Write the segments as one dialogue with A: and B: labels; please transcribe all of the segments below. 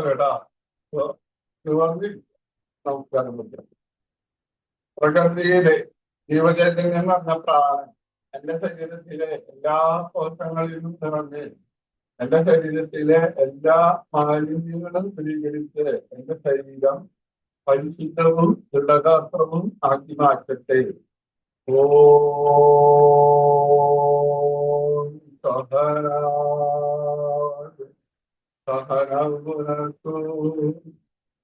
A: കേട്ടാ നമസ്കാരം പറ്റും. പ്രകൃതിയിലെ ജീവചൈതന്യം പറഞ്ഞ പ്രാണൻ എന്റെ ശരീരത്തിലെ എല്ലാ കോശങ്ങളിലും നിറഞ്ഞ് എന്റെ ശരീരത്തിലെ എല്ലാ മാലിന്യങ്ങളും സ്വീകരിച്ച് എന്റെ ശരീരം പരിശുദ്ധവും ദൃഢഗാത്രവും ആക്കി മാറ്റട്ടെ. ഓം സഹനാ സഹനവനതു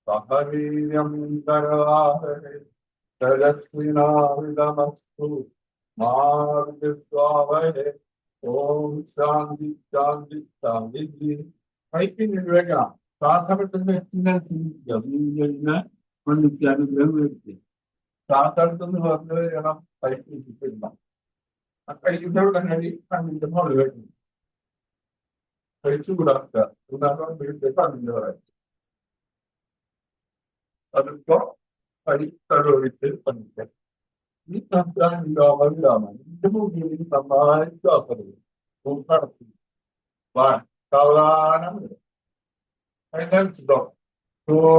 A: സഹവീര്യം കരവാവഹൈ തേജസ്വിനാവിതമസ്തു മാ വിദ്വിഷാവഹൈ. ഓം ശാന്തി ശാന്തി ശാന്തി. കൈപ്പിന് വേഗം ശ്വാസത്തിന്റെ അനുഗ്രഹം മേടിച്ച് ശ്വാസത്തിന് പറഞ്ഞു വേണം കൈപ്പിടിച്ചിട്ടില്ല. ആ കൈയുടെ ഉടനടി കണ്ണിന്റെ മുകളിൽ വയ്ക്കുന്നു. കഴിച്ചുകൂടാക്കുക ഉദാഹരണം വീട്ടിൽ കണ്ണിന്റെ പറയാം. അതിപ്പോ കൈ കഴുകിട്ട് പണിക്കാം. ഈ സംസ്ഥാനം എന്റെ ഭൂമിയിൽ നന്നായി ശ്വാസപ്പെടും. കടത്തി സാവധാനം വരും. അതിനനുസരിച്ചോ 2,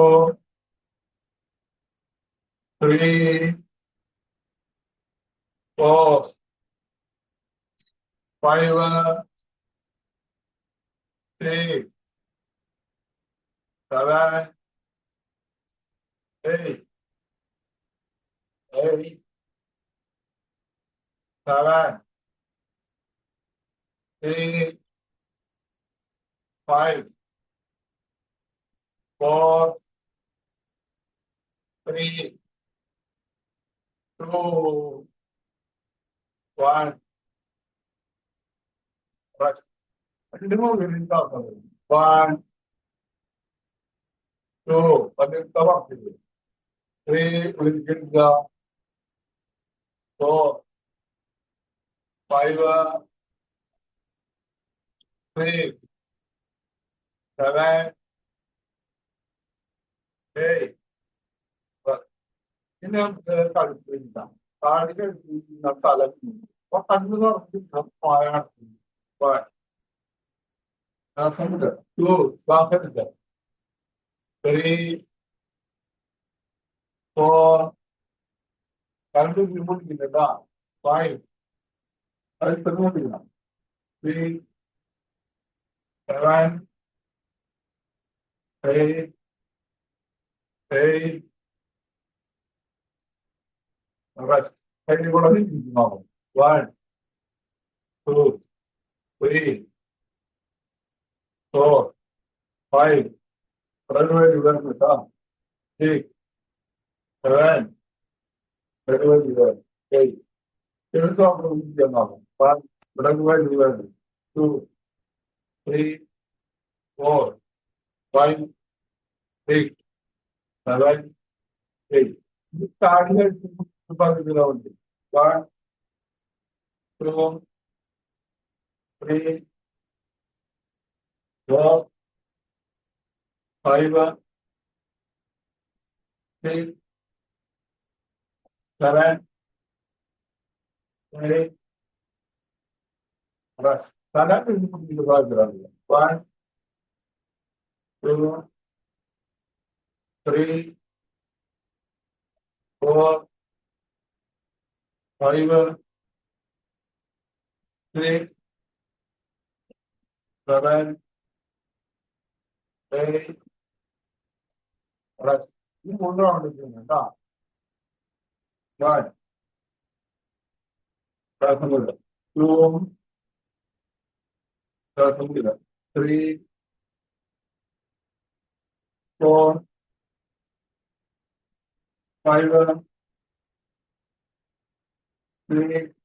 A: 3, 4, 5, 6, 7, 8, 7, 3, 5, 4, 3, 2, 1. Rest. 2 1, 2, പതിനെട്ടാം 3 വിളിക്കുക. 4, 5, 3, 7, 8. പിന്നെ കളിപ്പില്ല താടി കഴിപ്പിക്കുന്ന തലം അപ്പൊ കണ്ണു തുറപ്പിക്കുന്ന സമുദ്ര 2 ശ്വാസമില്ല. 3, 4 കറണ്ട് പിടിക്കുന്നില്ല. 5 കളിപ്പില്ല. 3, 7, 8, 8. Rest. Kayı കൂടെ നീക്കണം. 1, 2, 3, 4, 5. Ready വരുന്നു കേട്ടോ. 6, 7. Ready 8. ദിവസം ഇരിക്കണം. 1, ready 2, 3, 4, 5, 6, 7, 8. താടികൾ പകുതിയിലുണ്ട്. 1, 2, 3, 4, 5, 6, 7, 8. Rest. Sana pagkakita ba grabe? 1, 2, 3, 4, 5, 6, 7, 8. Rest. ഈ 3 റൗണ്ട് കേട്ടോ. 1, 2, 3, 4, 5, 6,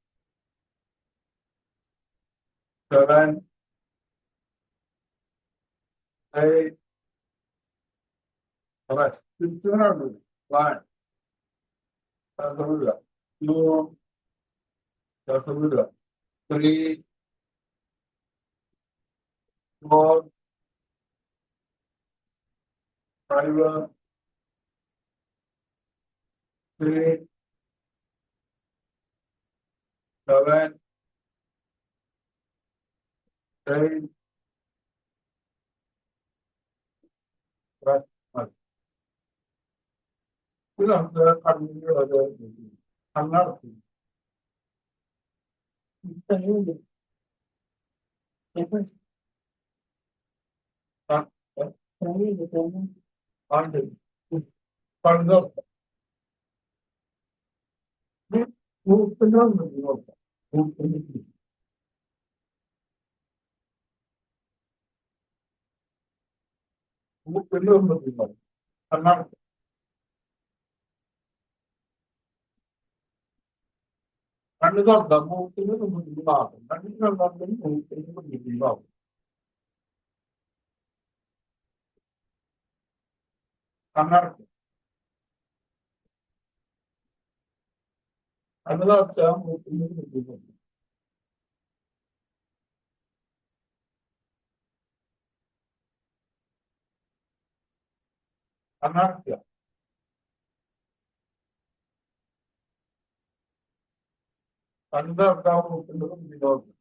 A: 7, 8. Rest. 1, 2, 3, 4, 5, 6, 7, 8. ഇത് നമുക്ക് കണ്ണിന് ഒരു കണ്ണടച്ച് കണ്ട് കണ്ട് മൂക്കിന്റെ നോക്കാം മൂക്കിന്റെ മൂക്കിന്റെ കണ്ണടച്ച് കണ്ണ് തുറക്കാം മൂക്കിന് മുന്നിലാകും കണ്ണിന് കണ്ടാലും മൂക്കിന് മുന്നിലാകും കണ്ണടച്ച് കണ്ണ് തുറച്ചാൽ മൂക്കിന് മുന്നിലാകും കണ്ണടക്കുക കണ്ണ് തുറക്കാൻ മൂക്കിന് മുന്നിലാകും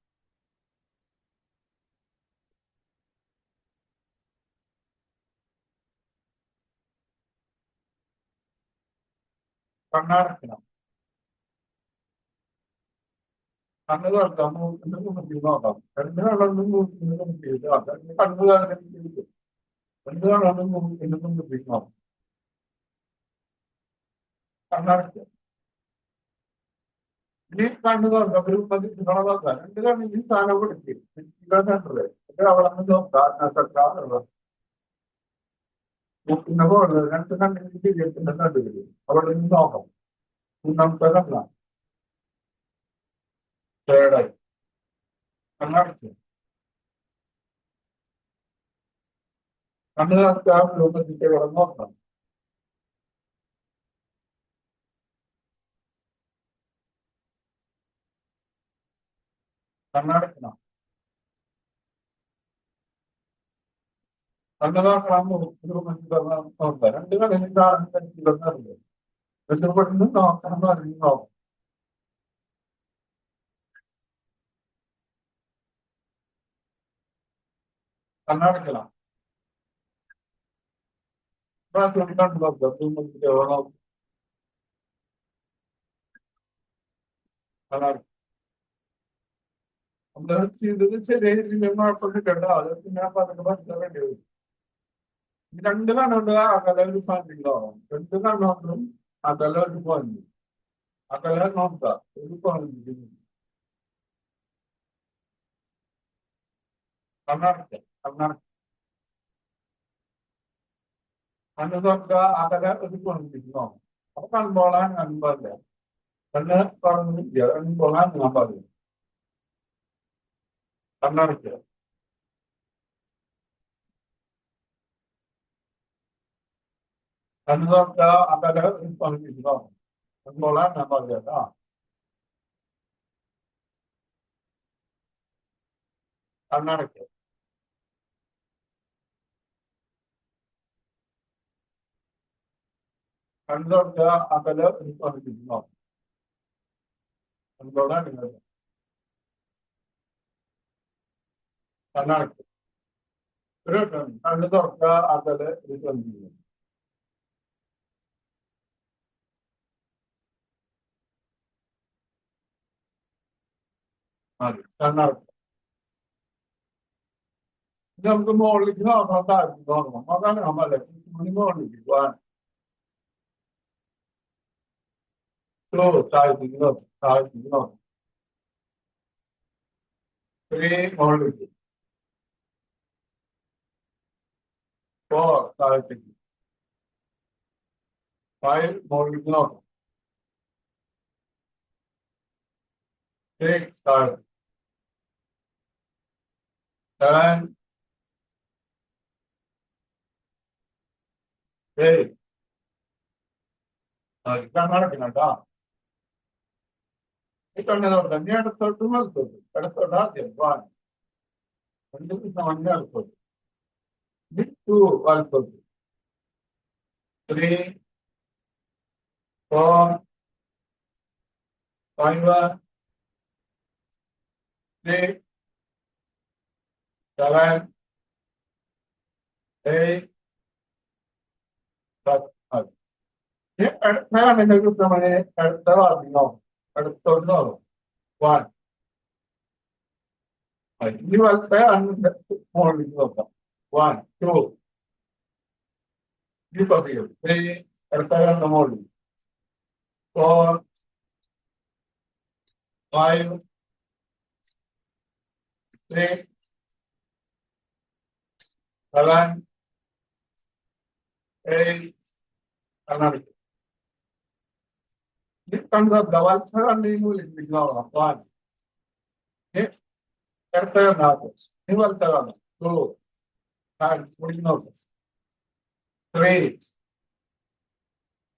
A: കണ്ണടക്കണം കണ്ണ് തുറക്കാം മൂക്കിന് മുന്നിലാകാം രണ്ട് കണ്ണൊന്നും മൂക്കിന് മുന്നിലാകാം കണ്ണ് കാണാൻ രണ്ട് കണ്ണൊന്നും മൂക്കിന് മുന്നിലാകാം കണ്ണടക്കുക ഇനി കണ്ണ് തുറക്കാം ഒരു നോക്കാം രണ്ട് കണ്ണിന് സ്ഥാനം കൊടുക്കും അവിടെ നിന്ന് നോക്കാം മൂക്കിന്റെ പോലെ രണ്ട് കണ്ണിന് തിരിയത്തിന്റെ നടുവിൽ അവിടെ നിന്ന് നോക്കാം മൂന്നാമത്തെ കണ്ണാണ് തേർഡായി കണ്ണടച്ച് കണ്ണ് തുറക്കാം രൂപത്തിന്റെ ഇവിടെ നോക്കാം കണ്ണടക്കണം കണ്ണ് നോക്കാം നോക്കാം രണ്ട് കണ്ണിന് കാണുന്നില്ല ബന്ധപ്പെട്ട് നോക്കണം അറിഞ്ഞു നോക്കാം കണ്ണടക്കണം കണ്ടു നോക്കാം നമ്മള് ചെയ്തത് ചെറിയ രീതിയിൽ കുഴപ്പമില്ല അത് പിന്നെ പതുക്കെ മനസ്സിലാക്കേണ്ടി വരും രണ്ട് കണ്ണുകൊണ്ട് അകല ഒരു പോയിന്റുണ്ടാവും രണ്ട് കണ്ണുകൊണ്ടും അകല ഒരു പോയിന്റ് അകല നോക്കാം ഒരു പോയിന്റ് കണ്ണടക്ക കണ്ണടക്ക കണ്ണ് തുറക്കുക അകല ഒരു പോയിന്റ് നോക്കാം അപ്പൊ കൺപോളാൻ കൺപോല കണ്ണ് തുറന്നില്ല കൺപോളാൻ ഞാൻ പറയും കണ്ണടക്കുക കണ്ണ് തുറക്കുക അകല ഒരു പോയിന്റ് നോക്കാം കൺപോളാൻ ഞാൻ പറയാ കണ്ണടക്കുക കണ്ണ് തുറക്കുക അകല ഒരു പോയിന്റ് നോക്കാം കൺപോളാൻ നിങ്ങൾ കണ്ണടക്കുക ഒരു കണ്ണ് തുറക്കുക അകല ഒരു പോയിന്റ് മതി കണ്ണടക്കുക ഇത് നമുക്ക് മുകളിലേക്ക് നോക്കണം താഴ്ത്തി നോക്കണം അതാണ് നമ്മളെ മുകളിലേക്ക് പോകാൻ താഴ്ത്തിക്ക് നോക്കാം താഴ്ത്തിക്ക് നോക്കാം മുകളിലേക്ക് താഴ്ത്തിക്ക് 5 മുകളിലേക്ക് നോക്കാം 6 താഴ്ത്തി 7 8 കണ്ണടക്കണട്ടാ ഈ കണ്ണ് നോക്കാം നീ അടുത്തോട്ട് വലത്തോട്ട് ഇടത്തോട്ട് ആദ്യം 1 2 മഞ്ഞ അടുത്തോട്ട് 2 വലത്തോട്ട് 3 4 5 6 7 8 അടുത്ത കൃത്യമായി അടുത്ത വാർഡിനോ അടുത്തൊന്നോ വൺ ഇനി വലത്തെ അന്ന് മുകളിലേക്ക് നോക്കാം വൺ ടു ഈ പതികൾ അടുത്ത രണ്ട് മുകളിൽ four five six seven eight Karnataka ഈ കണ്ടത് വലത്തെ കണ്ടിന് മുകളിൽ നോക്കാം വൺ അടുത്ത കണ്ടാകും ഈ വലത്തെ കാണാം ടു മുകളിൽ നോക്കാം three,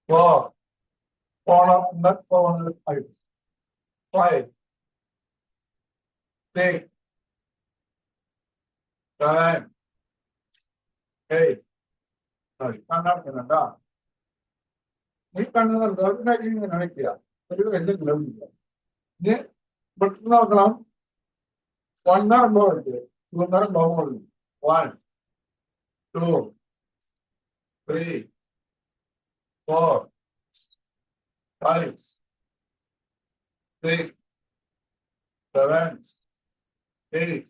A: four, five, five, six, seven, eight. കണ്ടാ ഈ കണ്ണുകൾ ഇങ്ങനെ വയ്ക്കുക ഒരു വലിയ കിലോമീറ്റർ ഇനി പെട്ടെന്ന് നോക്കണം 1 ഉണ്ട് 2 ഉണ്ട് 1 2 3 4 5 6 7 8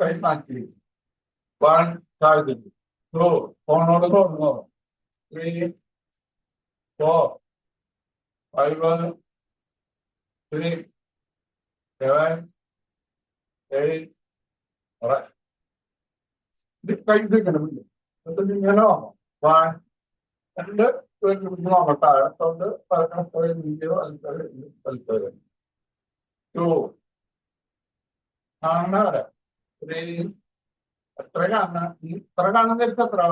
A: കൈ മാറ്റി 1 താഴ്ത്തി 2 ഫോണോട് തോന്നുന്നു 3 4 5 6 7 8 ഇത് കൈ കിടന്നില്ല ഇങ്ങനെ വൺ രണ്ട് നോക്കട്ടെ അടുത്തോണ്ട് വീഡിയോ വലിച്ചവരെ ടു കാണാറ് ത്രീ എത്ര കാണുന്ന ഇത്ര കാണുന്ന എത്ര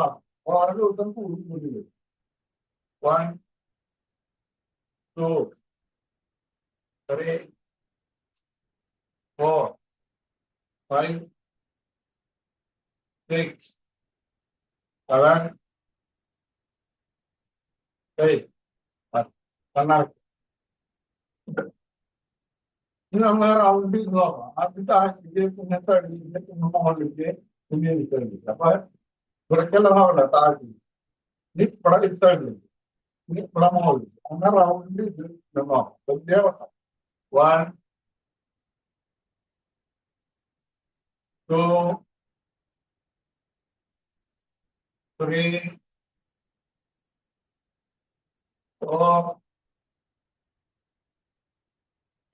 A: ഓരോ ദിവസം കൂടി one two three four five six seven, eight. Karnataka ഇനി നമ്മൾ റൗണ്ട് നോക്കാം ആദ്യത്തെ ആഴ്ചക്ക് പിന്നത്തെ അടിയിലേക്ക് പിന്നെ മുകളിലേക്ക് പിന്നെ ഇരിക്കുന്നുണ്ട് അപ്പൊ ഇവിടേക്കെല്ലാം അവിടെ താഴ്ച ഇനി ഇവിടെ ഇരിക്കുന്നുണ്ട് ഇനി ഇവിടെ മുകളിൽ അങ്ങനെ റൗണ്ട് ഇത് നോക്കാം വലിയ വട്ടം one two three, 4,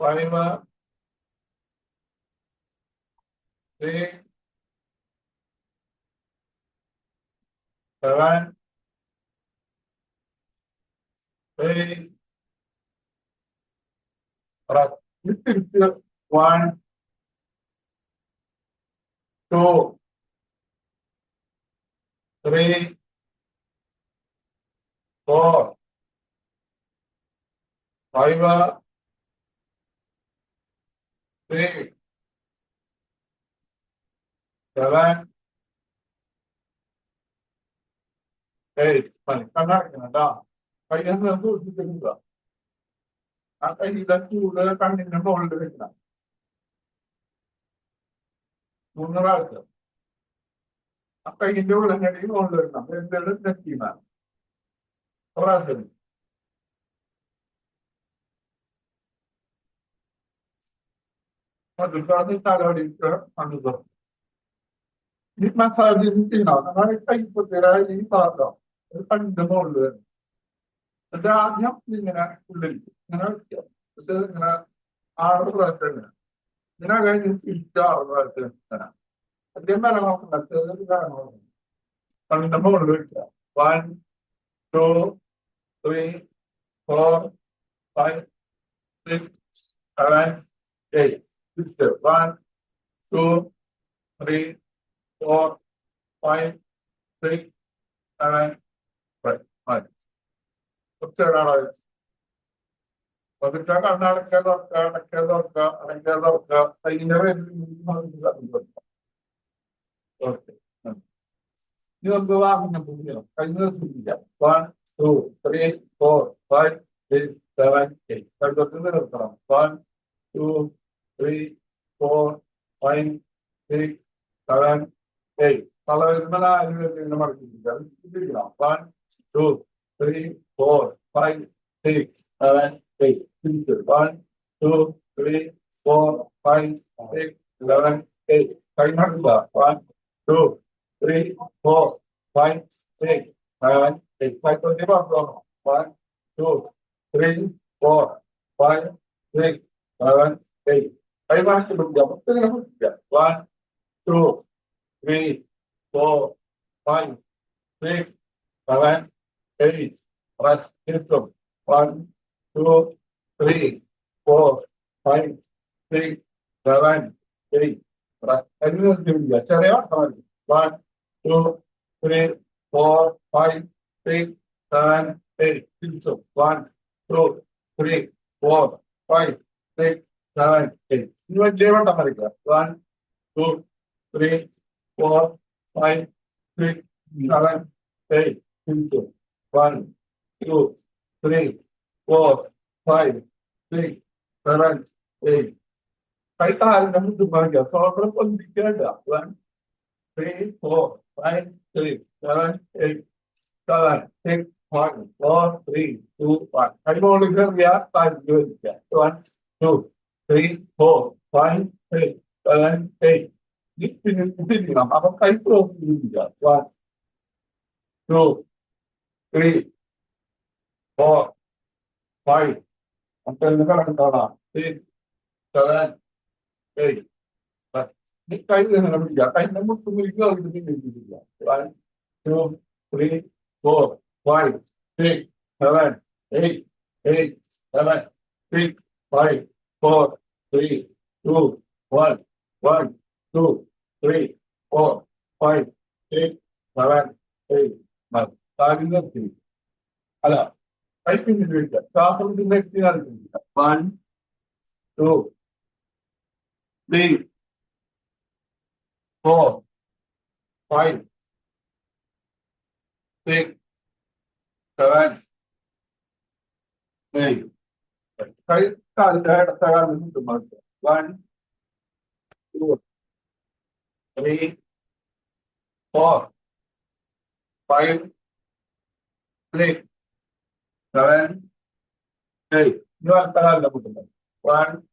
A: 5, 6, 7, 8. One, two, three, four, five, six, seven, eight. കണ്ടാ കയ്യെന്ന് നമുക്ക് ഒഴിച്ചിട്ടില്ല ആ കൈയുടെ ചൂട് കണ്ണിന്റെ മുകളിൽ വെക്കണം 3 പ്രാവശ്യം ആ കൈയിന്റെ ഉള്ളങ്ങടി മുകളിൽ വെക്കണം എന്തെങ്കിലും നെറ്റിമാണ് പ്രാവശ്യം അതുകൊണ്ട് തലവടിക്ക് കണ്ടു ഈ മസാജ് ചെയ്യണോ നമ്മളെ കൈപ്പത്തിരായ ഈ ഭാഗം ഒരു കണ്ണിന്റെ മുകളിൽ വരണം എന്നിട്ട് ആദ്യം ഇങ്ങനെ ഉള്ളിലേക്ക് ഇങ്ങനെ വെക്കുക എന്നിട്ട് ഇങ്ങനെ 6 പ്രാവശ്യം ഇങ്ങനെ ഇങ്ങനെ കഴിഞ്ഞ് തിരിച്ച് 6 പ്രാവശ്യം ഇങ്ങനെ അധികം വില നോക്കണ്ട കണ്ണിന്റെ മുകളിൽ വെക്കുക 1 2 3 4 5 6 7 8 1 2 3 4 5 6 7 8 കുറച്ചേടാണ് പതുക്കെ കണ്ണടക്കുക അതിന്റെ ഓക്കെ ഇനി നമുക്ക് വാങ്ങിയ പുതിയ കഴിഞ്ഞ സൂചിക്കാം 1 2 3 4 5 6 7 8 തൊട്ട് നിർത്തണം 1 2 3 4 5 6 7 8 തലവേദന മടക്കിപ്പിടിക്കാം 1 2, 3, 4, 5, 6, 7, 8. Finish. 1, 2, 3, 4, 5, 6, 7, 8. Kay Magda. 1, 2, 3, 4, 5, 6, 7, 8. Kay Pagdiba from 1, 2, 3, 4, 5, 6, 7, 8. Kay Magda Magda. 1, 2, 3, 4, 5, 6, 7, 8. Rest system. 1, 2, 3, 4, 5, 6, 7, 8. Rest. Continuous giving you. Chaleगा हमारे. 1, 2, 3, 4, 5, 6, 7, 8. System. 1, 2, 3, 4, 5, 6, 7, 8. Ini जेवण हमारे का. 1, 2, 3, 4, 5, 6, 7, 8. System. 1, 2, 3, 4, 5, 6, 7, 8. Phải tayo naman dumaga. Sobrang pagbigaga. 1, 3, 4, 5, 6, 7, 8, 7, 6, 5, 4, 3, 2, 1. Kayo mo ulit lang yan. Tayo yun. 1, 2, 3, 4, 5, 6, 7, 8. Hindi naman. Ako kayo pro. 1, 2, 3, 4, 5. Ang talaga lang tala. 6, 7, 8. Ini kayo na naman yan. Kahit naman sumigaw, hindi nila. 1, 2, 3, 4, 5, 6, 7, 8, 8, 7, 6, 5, 4, 3, 2, 1, 1, 2, 3, 4, 5, 6, 7, 8. Sabi na ito. Ala, ay pinili ka. Kaso din na ito. 1, 2, 3, 4, 5, 6, 7, 8. Kahit tagal mo tumag. 1, 2, 3, 4, 5, 6, 7, 8. Yung ang tagal na mo tumag. 1,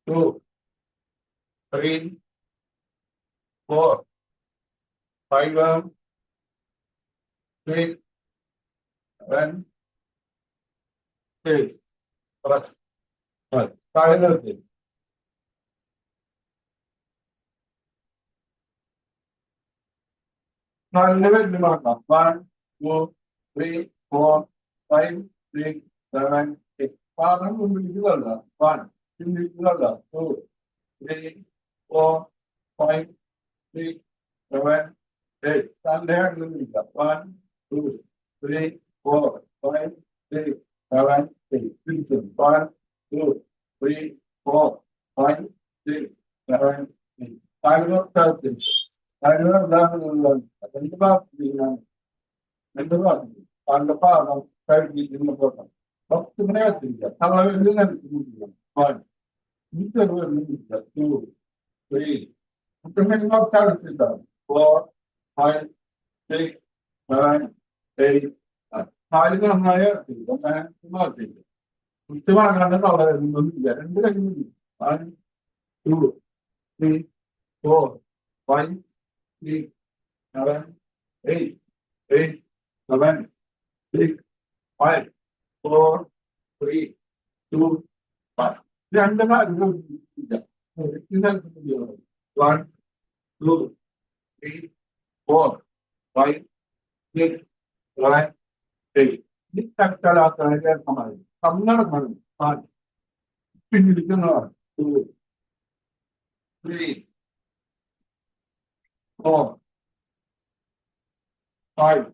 A: 2, 3, 4, 5, 6, 7, 8. Terus, kaya na rin. Nalilewet ni mga 1, 2, 3, 4, 5, 6, 7, 8. Parang umili na. 1, hindi na. 2, 3, 4, 5, 6, 7, 8. Tandaan mo nila. 1, 2, 3, 4, 5, 6, 7, 8. Listen. 1, 2, 3, 4, 5, 6, 7, 8. Tayo na 13. Tayo na lang lang. Ano ba? Ano ba? Paano pa? Kahit hindi mo po. Bakit tumaya sila? Tama rin lang. 1, dito rin. 2, 3. Kung may mga tawag sila. 4, 5, 6, 7, 8. Tayo na ngaya. Kaya tumagal. Tumagal na tawag na yung mga. Hindi lang yung 1, 2, 3, 4, 5, 6, 7, 8, 8, 7, 6, 5, 4, 3, 2, 1. Yan na nga. One, 2, 3, 4, 5, 6, 7, 8. Hindi talaga talaga kamay. Kami na naman. Pinili ka na. 2, 3, 4, 5,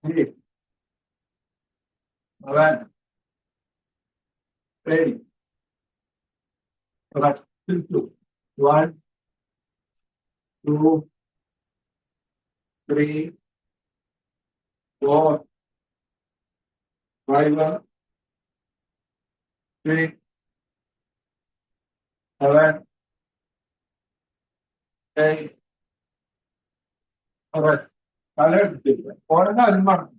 A: 6, 7, 8. Correct. 1, 2, 3, 4, 5, 6, 7, 8. Correct. തല എടുത്തില്ല ഓരോ കാര്യം മറന്നു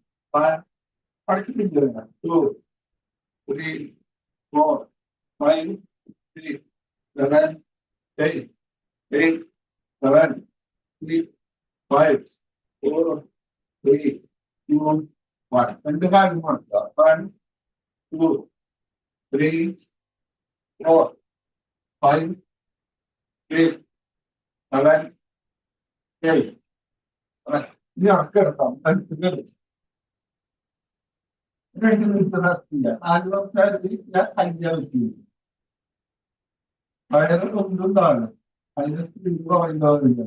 A: പഠിച്ചിട്ടില്ല 2, 3, 4, 5, 6, 7, 8, 8, 7, 3, 5, 4, 3, 2, 1. രണ്ട് കാര്യം മറക്കുക 1, 2, 3, 4, 5, 6, 7, 8. ഇനി അടക്കെടുക്കാം അടുത്തത് വയറ് ഒന്നും താഴെ അതിന് സ്പീഡ് പറയുന്നതില്ല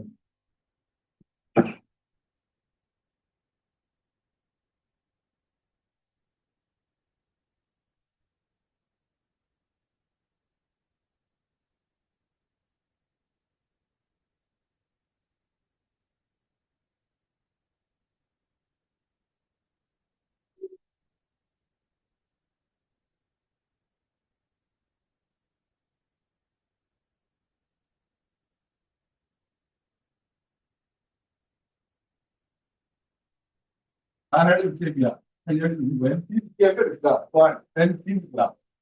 A: ആരാണ് ശരിയ എടുക്കുക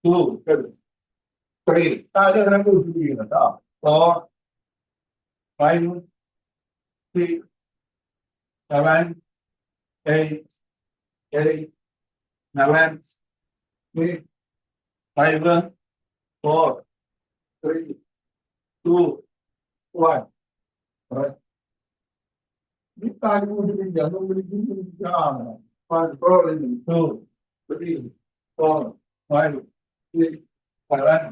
A: 2, 3 താഴെ കേട്ടോ 4, 5, 6, 7, 8, 8, 7, 3, 5, 4, 3, 2, 1. ഈ കാര്യം കൊണ്ടിരിക്കുക അത് വിളിക്കുന്നതാണ് 2, 3, 4, 5, 6, 7,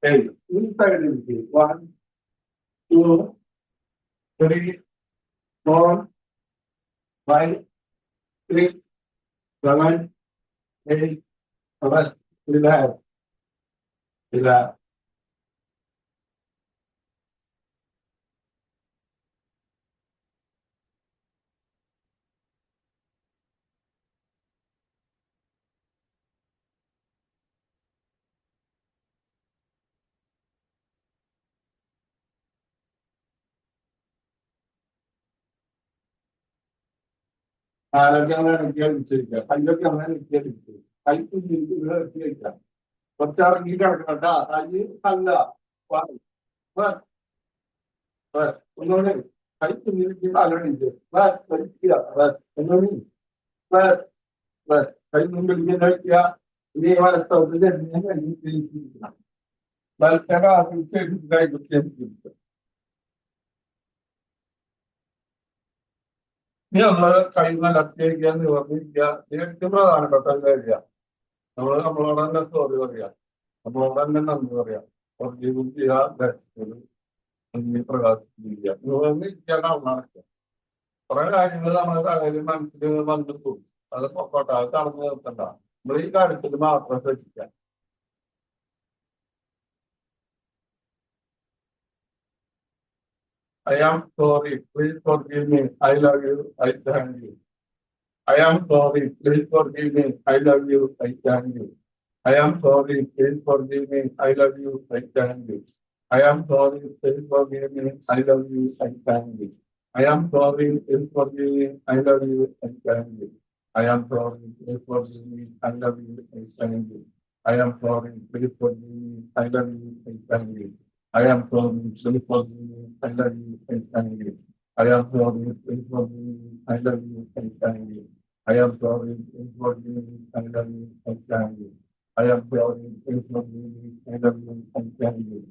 A: 8. ഈ സൈഡിലേക്ക് 1, 2, 3, 4, 5, 6, 7, 8. Relax. Relax. ആരോഗ്യങ്ങളെ വിളിച്ചിരിക്കുക കൈയൊക്കെ അങ്ങനെ വിളിച്ചിരിക്കുക കൈക്ക് ഇവിടെ വെച്ചിരിക്കാം കുറച്ചാറങ്ങി കിടക്കണ്ട കൈ അല്ല ഒന്നുകൂടെ കൈക്ക് നിൽക്കുന്ന അലണിച്ച് ഒന്നുകൂടി കൈ മുമ്പിൽ ഇങ്ങനെ വയ്ക്കുക ഇതേ സ്ഥലത്തിന്റെ വത്സര കൈ കുത്തിയിരിക്കുക ഇനി നമ്മള് കൈ നടത്തിയിരിക്കുക നിവർത്തിക്കുക ഏറ്റവും പ്രധാനപ്പെട്ട കാര്യ നമ്മളോട് തന്നെ സോറി പറയാം നമ്മളോട് തന്നെ നന്ദി പറയാം പ്രകാശിപ്പിക്കുക നിവർന്നിരിക്കാൻ നടക്കുക കുറെ കാര്യങ്ങൾ നമ്മുടെ കാര്യം മനസ്സിൽ വന്നു പോകും അത് പൊക്കോട്ടെ അത് കടന്നു നിർത്തണ്ട നമ്മൾ ഈ കാര്യത്തിൽ മാത്രം ശ്രദ്ധിക്കാം I am sorry, please forgive me, I love you, I thank you. I am sorry, please forgive me, I love you, I thank you. I am sorry, please forgive me, I love you, I thank you. I am sorry, please forgive me, I love you, I thank you. I am sorry, please forgive me, I love you, I thank you. I am sorry, please forgive me, I love you, I thank you. I am sorry, please forgive me, I love you, I thank you. I am sorry, please forgive me, I love you, I thank you. I am sorry, please forgive me, I love you, I thank you. I am sorry, please forgive me, I love you, I thank you. I am sorry, please forgive me, I love you, I thank you.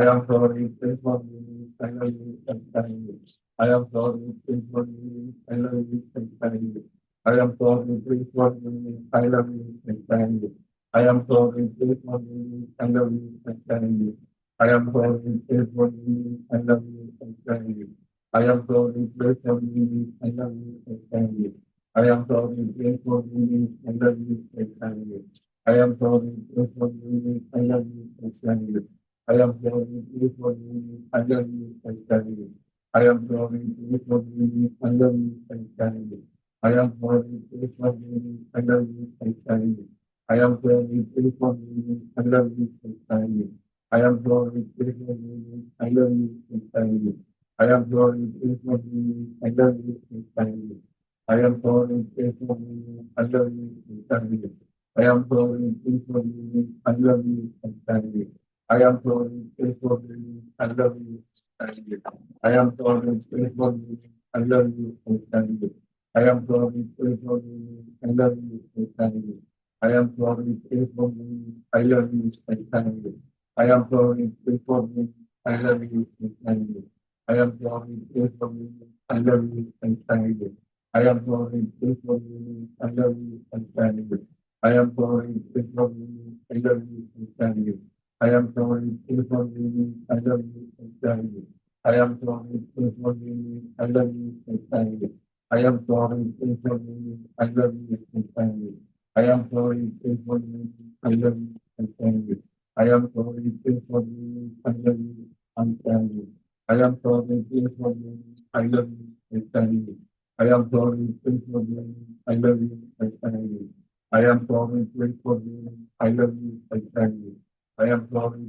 A: I am sorry, please forgive me, I love you, I thank you. I am sorry, please forgive me, I love you, I thank you. I am sorry, please forgive me, I love you, I thank you. I am sorry, please forgive me, I love you, I thank you. I am sorry, please forgive me, I love you, I thank you. I am sorry, please forgive me, I love you, I thank you. I am sorry, please forgive me, I love you, I thank you. I am sorry, please forgive me, I love you, I thank you. I am sorry, please forgive me, I love you, I thank you. I am sorry, please forgive me, I love you, I thank you. I am sorry, please forgive me, I love you, I thank you. I am sorry, please forgive me, I love you, I thank you. I am sorry, please forgive me, I love you, I thank you. I am sorry, please forgive me, I love you, I thank you. I am sorry, pray for me, I love you, and thank you. I am sorry, pray for me, I love you, and thank you. I am sorry, pray for me, I love you, and thank you. I am sorry, pray for me, I love you, and thank you. I am sorry, pray for me, I love you, and thank you. I am sorry, pray for me, I love you, and thank you. I am sorry, pray for me, I love you, and thank you. I am sorry, pray for me, I love you, and thank you. I am sorry, please forgive me, I love you, and thank you. I am sorry, please forgive me, I love you, and thank you. I am sorry, please forgive me, I love you, and thank you. I am sorry, please forgive me, I love you, and thank you. I am sorry, please forgive me, I love you, and thank you. I am sorry, please forgive me, I love you, and thank you. I am sorry, please forgive me, I love you, and thank you. I am sorry, please forgive me, I love you, and thank you. I am sorry, please forgive me. I love you, I thank you. I am sorry, please forgive me. I love you, I thank you. I am sorry,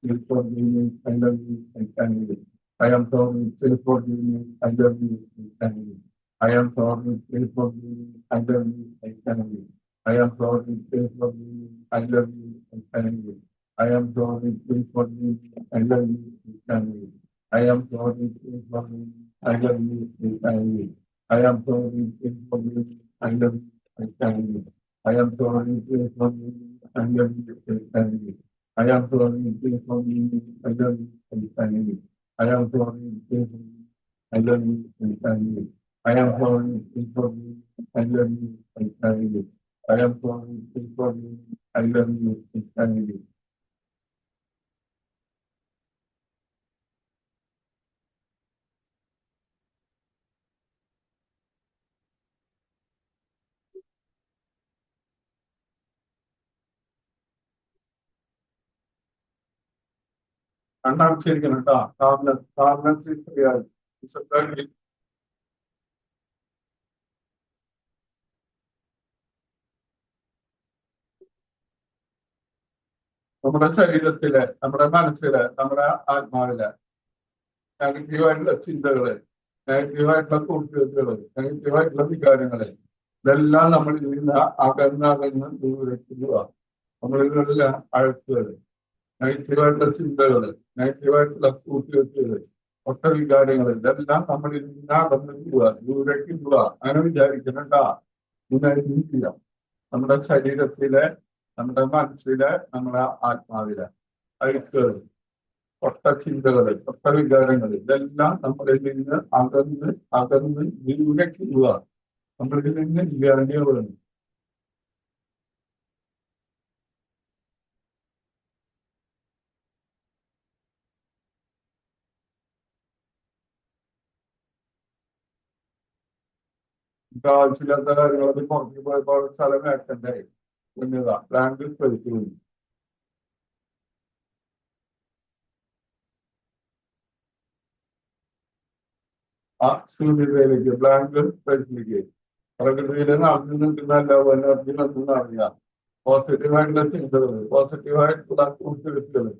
A: please forgive me. I love you, I thank you. I am sorry, please forgive me. I love you, I thank you. I am sorry, please forgive me. I love you, I thank you. I am sorry, please forgive me. I love you, I thank you. I am sorry, please forgive me. I love you, I thank you. I am sorry, please forgive me. I love you, I thank you. I am sorry, please forgive me. I love you, I thank you. I am sorry, please forgive me. I love you, I thank you. I am sorry, please forgive me. I love you, I thank you. I am sorry, please forgive me. I love you, I thank you. I am sorry, please forgive me. I love you, I thank you. I am sorry, please forgive me. I love you, I thank you. കണ്ണടച്ചിരിക്കണം കേട്ടോ. Kernel നമ്മുടെ ശരീരത്തിലെ, നമ്മുടെ മനസ്സിലെ, നമ്മുടെ ആത്മാവിലെ നെഗറ്റീവായിട്ടുള്ള ചിന്തകള്, നെഗറ്റീവായിട്ടുള്ള കൂട്ടുകെട്ടുകള്, നെഗറ്റീവായിട്ടുള്ള വികാരങ്ങള്, ഇതെല്ലാം നമ്മളിൽ നിന്ന് അകന്നകന്ന് ദൂരക്കുക. നമ്മളിലുള്ള അഴുക്കുകള്, നെഗറ്റീവായിട്ടുള്ള ചിന്തകള്, നെഗറ്റീവായിട്ടുള്ള കൂട്ടുകെട്ടുകള്, ഒറ്റ വികാരങ്ങള്, ഇതെല്ലാം നമ്മളിൽ നിന്ന് അകന്ന് പോവുക, ദൂരേക്ക് പോവുക. അങ്ങനെ വിചാരിക്കണണ്ട. ചെയ്യാം. നമ്മുടെ ശരീരത്തിലെ, നമ്മുടെ മനസ്സിലെ, നമ്മുടെ ആത്മാവിലെ അഴുക്കുകൾ, ഒട്ട ചിന്തകള്, ഒട്ട വികാരങ്ങള്, ഇതെല്ലാം നമ്മളിൽ നിന്ന് അകന്ന് ദൂരേക്ക് പോവുക. നമ്മളിൽ നിന്ന് ഇറങ്ങി വിടുന്നു. ആവശ്യമില്ലാത്ത കാര്യങ്ങളൊക്കെ പുറത്തേക്ക് പോയപ്പോൾ സ്ഥലം വേക്കണ്ടേ കുഞ്ഞതാ ബ്ലാങ്ക് കഴിച്ചു. ആ ശൂന്യതയിലേക്ക്, ബ്ലാങ്ക് കഴിച്ചിലേക്ക് പ്രകൃതിയിലെ നടന്നു നിൽക്കുന്ന എല്ലാ എനർജി എന്തെന്ന് അറിയാം. പോസിറ്റീവായിട്ടുള്ള ചിന്തകള്, പോസിറ്റീവായിട്ടുള്ള കൂട്ടുകെട്ടുകള്,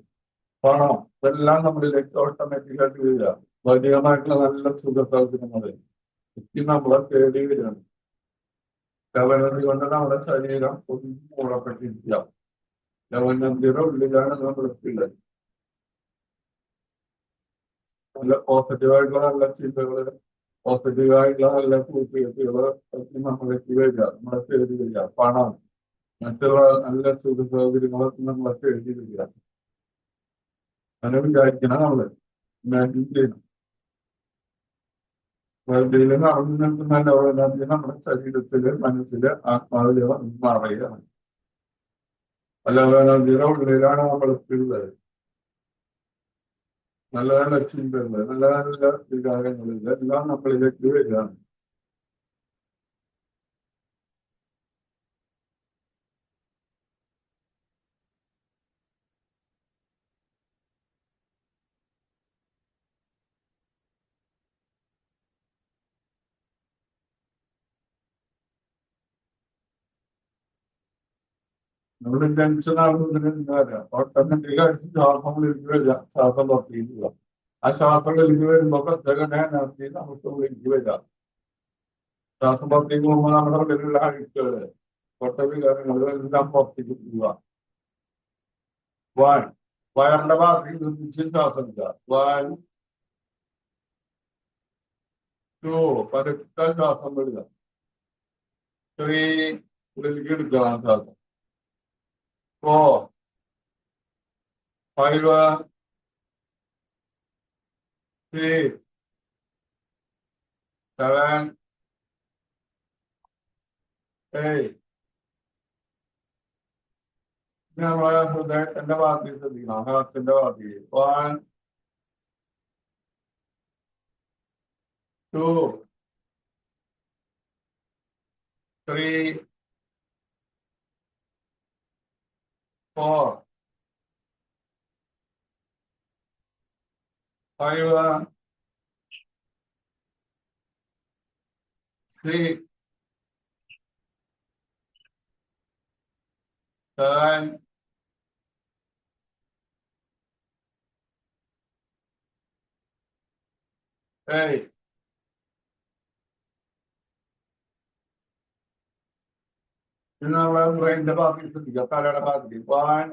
A: പണം, ഇതെല്ലാം നമ്മളിലേക്ക് ഓട്ടോമാറ്റിക്കായിട്ട് വരിക. ഭൗതികമായിട്ടുള്ള നല്ല സുഖസൗകര്യങ്ങള് ചുറ്റി നമ്മളെ തേടി വരികയാണ്. ലവനന്തി കൊണ്ട് നമ്മുടെ ശരീരം ഒന്നും മൂടപ്പെട്ടിരിക്കുക. ലവനന്തിയുടെ ഉള്ളിലാണ് നമ്മളുള്ളത്. നല്ല പോസിറ്റീവായിട്ടുള്ള നല്ല ചിന്തകള്, പോസിറ്റീവായിട്ടുള്ള നല്ല കൂട്ടുകെട്ടുകള് നമ്മളേക്ക് വരിക, നമ്മളെ തേടി വരിക. പണം, മറ്റുള്ള നല്ല സുഖ സൗകര്യങ്ങളൊക്കെ നമ്മളെ തേടി വരിക. അങ്ങനെ വിചാരിക്കണം നമ്മള്, ഇമാജിൻ ചെയ്യണം. വെറുതെ നടന്നു നിൽക്കുന്ന ലോകനാഥ്യം നമ്മുടെ ശരീരത്തില്, മനസ്സില്, ആത്മാവില് മറയുകയാണ്. ലോകനാഥ്യയുടെ ഉള്ളിലാണ് നമ്മളുള്ളത്. നല്ല നല്ല ചിന്തകള്, നല്ല നല്ല വികാരങ്ങള്, ഇതെല്ലാം നമ്മളിലേക്ക് വരികയാണ്. നമ്മൾ ടെൻഷൻ ആകുന്നതിന് ഓട്ടോമാറ്റിക്കായിട്ട് ശ്വാസങ്ങളിലേക്ക് വരിക, ശ്വാസം പുറത്തേക്ക്. ആ ശ്വാസങ്ങളിലേക്ക് വരുമ്പോ പ്രത്യേക എനർജി നമുക്ക് ഉള്ളിലേക്ക് വരിക. ശ്വാസം പുറത്തേക്ക് പോകുമ്പോൾ നമ്മുടെ ഉള്ളിലുള്ള അഴുക്കുകള് പൊട്ടവികാരങ്ങൾ എല്ലാം പുറത്തേക്ക് പോവുക. വൺ, വയറിന്റെ ഭാഗത്തേക്ക് നിർമ്മിച്ച് ശ്വാസം എടുക്കുക. വൺ, ടു, പതുക്കെ ശ്വാസം വിടുക. ത്രീ, ഉള്ളിലേക്ക് എടുക്കുക ശ്വാസം. Four, five, six, seven, eight. നമ്മളെ ഹൃദയത്തിന്റെ ഭാഗത്തേക്ക് ശ്രദ്ധിക്കണം. ഹൃദയത്തിന്റെ ഭാഗത്തേക്ക്. One, two, three, four, five, six, seven, eight. ഇനി നമ്മളെ ബ്രെയിനിന്റെ ഭാഗത്തേക്ക് ശ്രദ്ധിക്കുക. തലയുടെ ഭാഗത്തേക്ക്. One,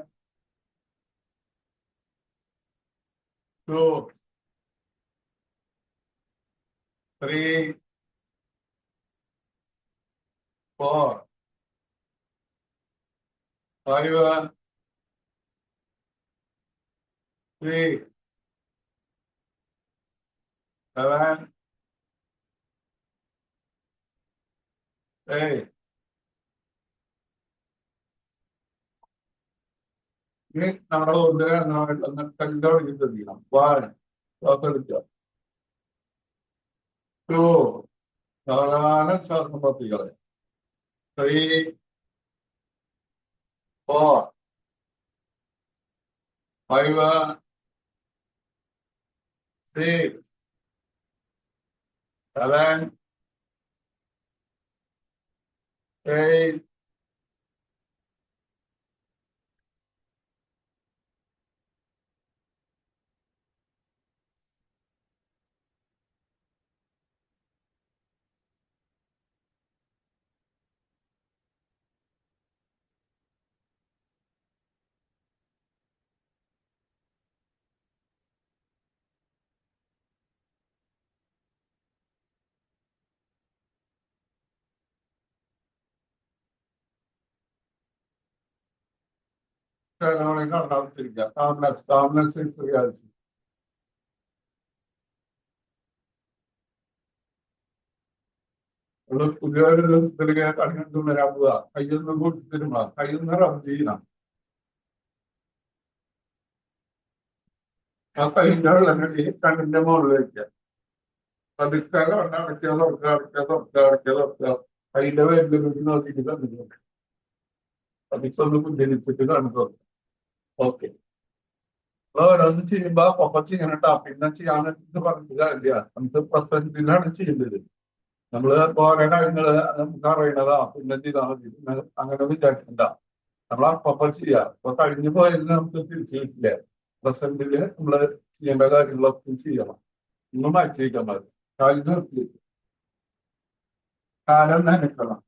A: two, three, four, five, six, seven, eight. ഇനി നമ്മുടെ ഒന്ന് കല്ലോടിക്ക് ശ്രദ്ധിക്കണം. വൺ, ശ്വാസം എടുക്കുക. ടു, സാധാരണ ശ്വാസം പുറത്തേക്ക്. Three, four, five, six, seven, eight. കടത്തിരിക്കുക. Calmness, calmness reality. പുതിയൊരു ദിവസത്തിലേക്ക് കണിഞ്ഞു വരാൻ പോവുക. കയ്യൊന്നും കൂട്ടിത്തരുമ്പോ കയ്യൊന്ന് റബ് ചെയ്യണം. ആ കൈൻ്റെ വെള്ളം കണ്ണിന്റെ മുകളിൽ വയ്ക്കുക. പതുക്കെ അടയ്ക്കുക, തുറക്കുക, അടയ്ക്കുക, തുറക്കുക, അടയ്ക്കുക, തുറക്കുക. കൈന്റെ വേരിലേക്ക് നോക്കിയിട്ട് കണ്ടു. പതുക്കെ ഒന്ന് പുഞ്ചരിച്ചിട്ട് കണ്ടു തുറക്കുക. ഓക്കെ. ഓരോന്ന് ചെയ്യുമ്പോ ഒപ്പം ചെയ്യണം ട്ടോ. പിന്നെ ചെയ്യാൻ പറഞ്ഞിട്ട് കാര്യമില്ല. നമുക്ക് പ്രസന്റിലാണ് ചെയ്യേണ്ടത്. നമ്മള് ഓരോ കാര്യങ്ങള് നമുക്ക് അറിയണതാ പിന്നെ ചെയ്താൽ മതി. പിന്നെ അങ്ങനെ വിചാരിക്കണ്ട. നമ്മൾ അപ്പം ചെയ്യാം. അപ്പൊ കഴിഞ്ഞു പോയത് നമുക്ക് തിരിച്ചു കിട്ടില്ല. പ്രസന്റില് നമ്മള് ചെയ്യേണ്ട കാര്യങ്ങളൊക്കെ ചെയ്യണം. ഒന്നും മാറ്റി വയ്ക്കാൻ പാടില്ല. കാലം നിർത്തി, കാലം നനക്കണം.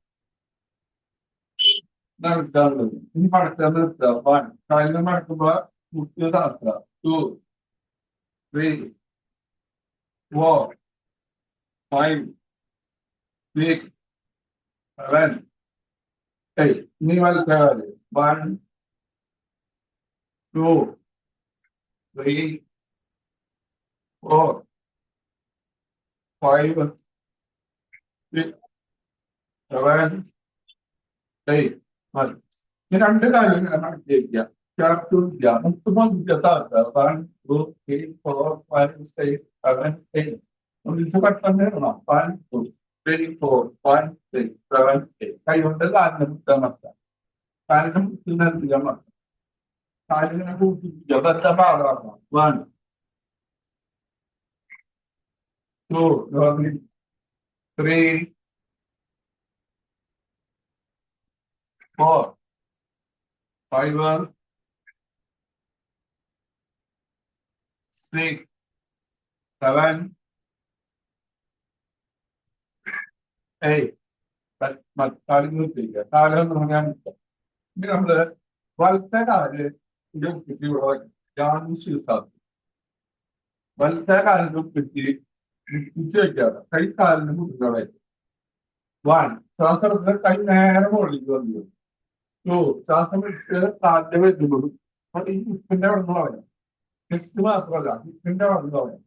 A: നടത്താറുള്ളത് ഇനി മടക്കാൻ നിർത്തുക. വൺ, കാലിന് മടക്കുമ്പോ മുട്ടിയ താക്കുക. Two, three, four, five, six, seven, eight. ഇനി വലത്തേകാല്. One, two, three, four, five, six, seven, eight. മതി. ഈ രണ്ട് കാര്യം ഇങ്ങനെ മടക്കി വയ്ക്കുക. ചേർത്തില്ല. മുട്ടുമ്പോൾ താക്കുക. One, two, three, four, five, six, seven, eight. ഒന്നിച്ച് പെട്ടെന്ന് ഇടണം. One, two, three, four, five, six, seven, eight. കൈ കൊണ്ട് കാലിന് മുട്ടാൻ മറക്കാം. കാലിന് മുട്ടുന്നതിന് മറക്കാം. കാലിങ്ങനെ കൂട്ടിപ്പിടിക്കുക. വെറുതെ പാടാക്കണം. One, two, three, four, five, six, seven, 8. കാലിന് നിർത്തിയിരിക്കുക. കാലെന്ന് പറഞ്ഞാൽ ഇനി നമ്മള് വലത്തെ കാല് ഇത് കുത്തി ഇവിടെ വയ്ക്കും. ശീർഷാക്കും വലത്തെ കാലിന് കുത്തി കുത്തി വെക്കാറ്. കൈ കാലിന് കുത്തിവിടെ വയ്ക്കും. വൺ ശ്വാസം എടുത്ത് കൈ നേരെ മുകളിലേക്ക് വന്നു. ടു ശ്വാസം വിട്ട് കാലിന്റെ വരുമ്പോഴും ഈ ഹിപ്പിന്റെ വെള്ളം കളയാം. ചെസ്റ്റ് മാത്രമല്ല ഹിപ്പിന്റെ വെള്ളം കളയാം.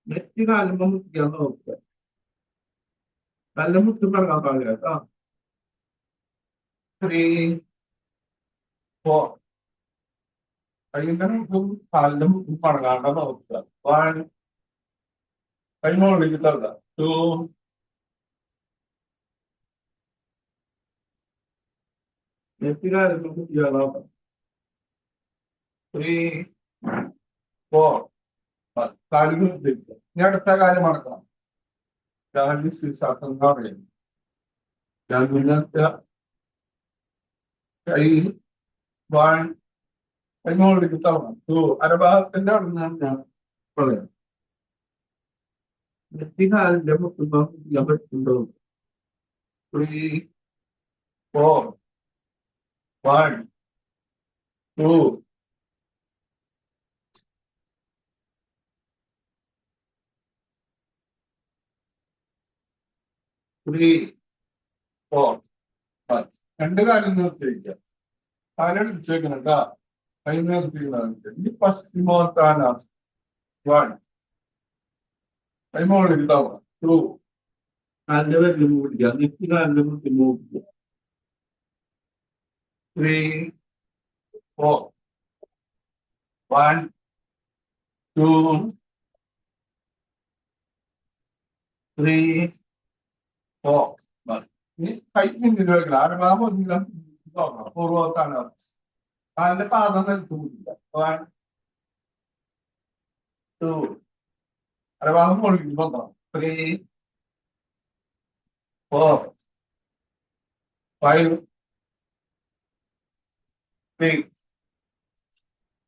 A: നെറ്റ് കാലുമ്പോ മുത്തിയാന്ന് നോക്കുക. നല്ല മുത്തും കിടക്കാൻ പാടില്ല കേട്ടോ. 3 4 കൈയിന്റെ മുട്ടും കാലിന്റെ മുട്ടും പടങ്ങാണ്ട നോക്കുക. 1 കൈ മുകളിലേക്ക് തള്ളുക. 2 നെറ്റ് കാലുമ്പോ മുത്തിയാന്ന് നോക്കാം. 3 4 കാലിന് നിർത്തിയിരിക്കുക. ഇനി അടുത്ത കാലം മടക്കണം. കാലിന് ശീർഷാസം എന്ന് പറയുന്നത് ഞാൻ മുന്നത്തെ കൈ 1 കൈമോളിലേക്ക് തവണം. 2 അരഭാഗത്തിന്റെ അവിടെ നിന്നാണ് ഞാൻ പറയാം. നെറ്റികാലിന്റെ മുട്ടുമ്പോ ചെയ്യാൻ പറ്റുന്നുണ്ടോ? 3 4 1 2 3 4 1 രണ്ട് കാര്യം നിർത്തിയിരിക്കുക. കാലം വെച്ചേക്കണം കേട്ടാ. കൈ നിർത്തിയിരിക്കുന്നത് ഇനി പശ്ചിമോത്താനാണ്. 1 കൈമോളിലേക്ക് തവണം. 2 കാലിന്റെ വരല് മൂടിക്കുക. നെറ്റികാലിന്റെ മുട്ടി മൂടിക്കുക. 3 4 1 2 3 4 1 ഇനി കൈ മുന്നിൽ വെക്കണം. അരഭാഗം നോക്കണം. പൂർവ്വത്താണ് കാലിന്റെ പാദം നിലത്ത് കൂടില്ല. 1 2 അരഭാഗം മുകളിൽ നോക്കണം. 3 4 5 6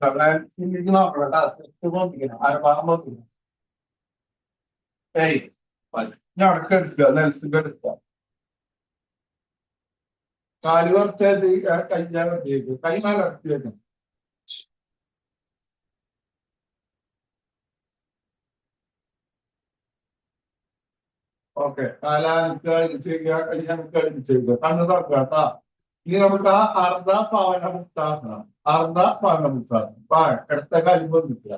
A: 7 ഇല്ലെങ്കിൽ നോക്കണം കേട്ടോ. നോക്കിക്കണം. അരഭാഗം നോക്കണം. 8 ഞാൻ അടക്കം എടുക്കുക. നിലത്തേക്ക് എടുക്കുക. കാല് കുറച്ചത് കഴിഞ്ഞാൽ കൈ മേലെ ഇറക്കി വെക്കണം. ഓക്കെ കാലാనికి ചെയ്യുക. കയ്യാనికి ചെയ്യുക. കണ്ണ് തുറക്കുക കേട്ടാ. ഇനി നമുക്ക് ആ അർദ്ധ പവന മുക്താസനം. അർദ്ധ പവന മുക്താസനം. അടുത്ത കാര്യം വന്നിട്ടില്ല.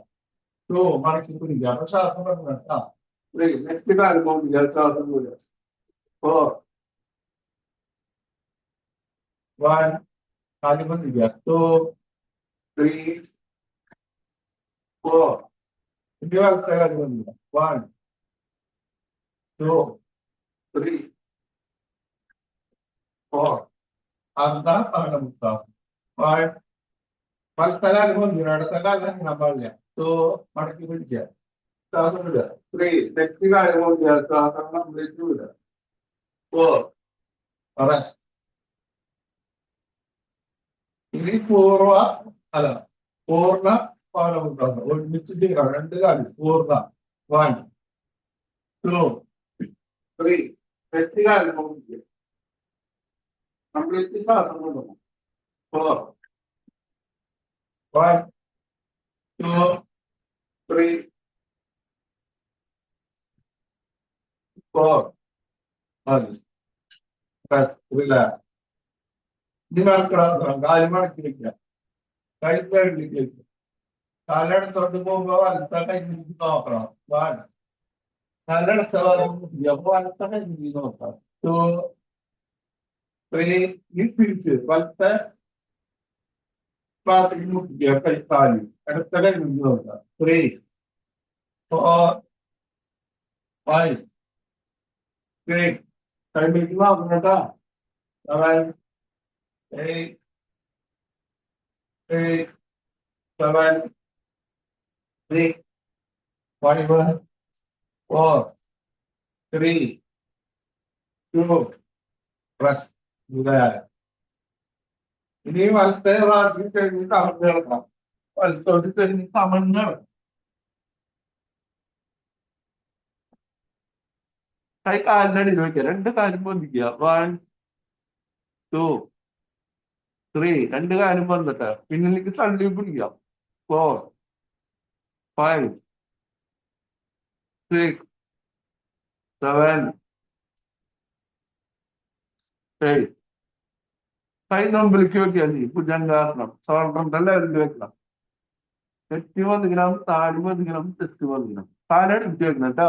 A: മടക്കി പിടിക്കുക. അപ്പൊ ശ്വാസം പറഞ്ഞു കേട്ടാ. നെറ്റ് കാര്യം പോകുന്നില്ല. ശ്വാസം പോലും 4 1 കാര്യം വന്നില്ല. 2 3 4 ഇനി വലത്തെ കാര്യം വന്നില്ല. 1 2 3 4 അർദ്ധ പവന മുക്താസനം. വലത്തെ കാര്യം വന്നില്ല. അടുത്ത കാലം ഞാൻ പാടില്ല. 2 മടക്കി പിടിക്കുക. ശ്വാസം വിടുക. 3 നെറ്റ് കാര്യം വന്നില്ല. ശ്വാസം കംപ്ലീറ്റ് വിടുക. 4 റെസ്റ്റ്. ഇനി പൂർവ അല്ല പൂർണ്ണ പവനമുക്താസനം ഒരുമിച്ച് ചെയ്യണം. രണ്ട് കാര്യം പൂർണ്ണ. 1 2 3 നെറ്റ് കാര്യം നോക്കിക്കുക. കംപ്ലീറ്റ് ശ്വാസം കൊണ്ടുപോകും. 4 1 2 3 4 റിലാക്സ്. ഇനി മറക്കണം. കാല് മടക്കി വെക്കുക. കൈ കഴുകിലേക്ക് വെക്കുക. കാലടത്തോട്ട് പോകുമ്പോ വലത്ത കൈക്ക് നോക്കണം. കാലടച്ച അപ്പൊ വലത്ത കൈക്ക് നോക്കാം. 2 3 ഈ തിരിച്ച് വലത്തെ ഭാഗത്തേക്ക് മുട്ടിക്കുക. കൈക്കാല് അടുത്ത കൈക്ക് നോക്കാം. 3 4 5 6 കൈക്ക് നോക്കണം കേട്ടാ. 7 8 8 7 6 5 4 3 2 റെസ്റ്റ്. ഇനി വലത്തെ ഭാഗത്തിൽ കഴിഞ്ഞ് കമന്ന് കിടക്കണം. വലത്തോട്ട് കഴിഞ്ഞ് കമന്ന് കിടക്കണം. കൈ കാലിന്റെ അടിയിൽ വെക്കുക. രണ്ട് കാലും പൊന്തിക്കുക. 1 2 3. രണ്ട് കാലും വന്നിട്ട് പിന്നിലേക്ക് തള്ളി പിടിക്കുക. 4 5 6 7 8. കൈ മുമ്പിലേക്ക് വെക്കുക. ഭുജംഗാസനം. ഷോൾഡറിന്റെ ലെവലിൽ വെക്കണം. നെറ്റ് വന്നിക്കണം, താടി വന്നിക്കണം, ചെസ്റ്റ് വന്നിക്കണം. കാലടിച്ച് വെക്കണം കേട്ടോ.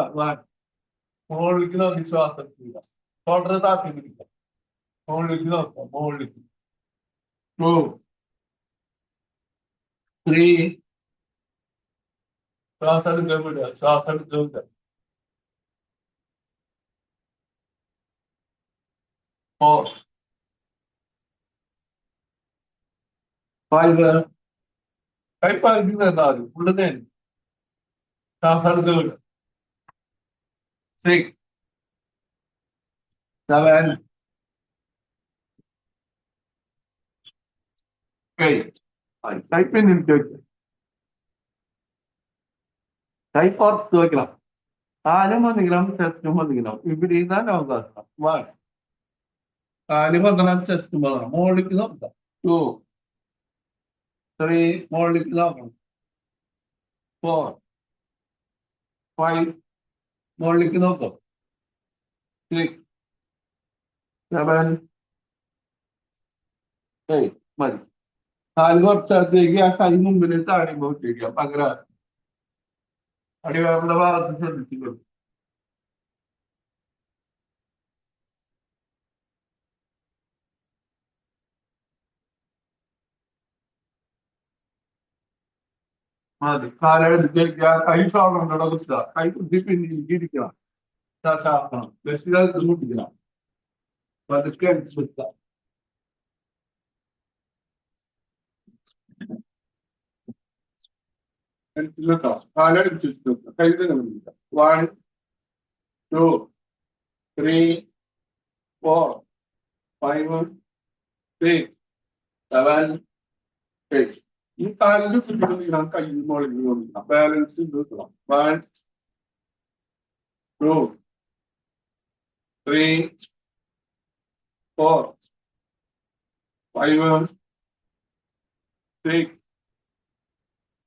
A: മുകളിലേക്ക് നോക്കി ശ്വാസം എടുക്കുക. ഷോൾഡർ താത്തി പിടിക്കുക. മുകളിലേക്ക് നോക്കാം. മുകളിലേക്ക് 2 3. ശ്വാസം എടുക്കാൻ വിടുക. ശ്വാസം എടുക്കാൻ വിടുക. 4 5. കൈ പകുതി തന്നാൽ മതി. ഫുള്ള് തന്നെ. ശ്വാസം എടുക്കാൻ വിടുക. 6 7 8. കൈ പിന്നിട്ട് വെക്കുക. കൈ പുറത്ത് വെക്കണം. കാലും വന്നിക്കണം, ചെസ്റ്റും വന്നിക്കണം. വിപരീത നവകാശം. 1 കാല് വന്നണം, ചെസ്റ്റും വന്നണം. മുകളിലേക്ക് നോക്കാം. 2 3 മുകളിലേക്ക് നോക്കണം. 4 5 മുകളിലേക്ക് നോക്കാം. 6 7 8. മതി. കാല് കുറച്ചടുത്തേക്ക് ആ കൈ മുമ്പിൽ താടി പോയിട്ടിരിക്കാം. പകരം അടിവാറുടെ ഭാഗത്ത് ശ്രദ്ധിച്ചു. മതി. കാലെടുത്തേക്ക് കൈ ഷോൾഡറിന്റെ കുത്തുക. കൈ കുത്തി പിന്നിലേക്ക് ഇരിക്കണം. ചാക്കണം. ബസ്സിനകത്ത് മുട്ടിക്കണം. പതുക്കെ അടിച്ചു വെക്കുക. കാലടിച്ചു വെക്കുക. കൈ തന്നെ പിടിക്കുക. 1 2 3 4 5 6 7 8. ഈ കാലിന് ചുറ്റും കൈ മുകളിൽ കൊടുക്കണം. ബാലൻസ് ചെയ്ത് വെക്കണം. 1 2 3 4 5 6